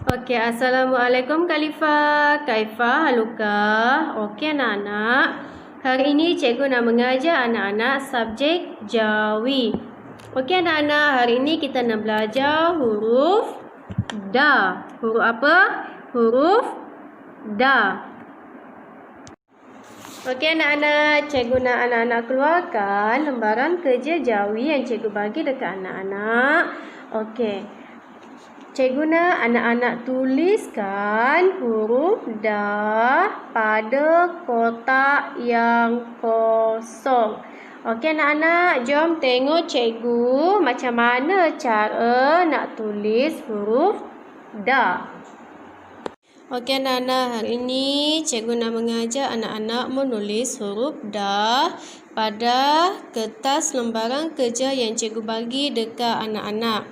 Okey, Assalamualaikum Khalifah. Kaifah haluka. Okey anak-anak. Hari ini cikgu nak mengajar anak-anak subjek Jawi. Okey anak-anak, hari ini kita nak belajar huruf Da. Huruf apa? Huruf Da. Okey anak-anak, cikgu nak anak-anak keluarkan lembaran kerja Jawi yang cikgu bagi dekat anak-anak. Okey. Cikgu nak anak-anak tuliskan huruf Da pada kotak yang kosong. Okey anak-anak, jom tengok cikgu macam mana cara nak tulis huruf Da. Okey anak-anak, hari ini cikgu nak mengajar anak-anak menulis huruf Da pada kertas lembaran kerja yang cikgu bagi dekat anak-anak.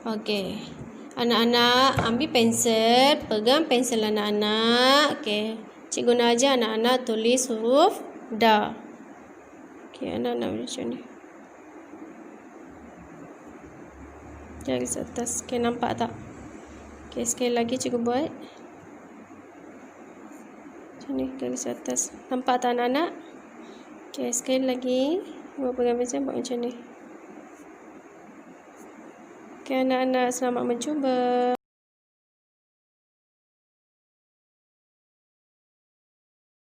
Okey. Anak-anak ambil pensel, pegang pensel anak-anak. Okey. Cikgu nak ajar anak-anak tulis huruf Da. Okey, anak-anak macam ni. Garis atas. Okey, nampak tak? Okey, sekali lagi cikgu buat. Macam ni, garis atas. Nampak tak anak-anak? Okey, sekali lagi. Cikgu pegang pensel buat macam ni. Okey, anak-anak selamat mencuba.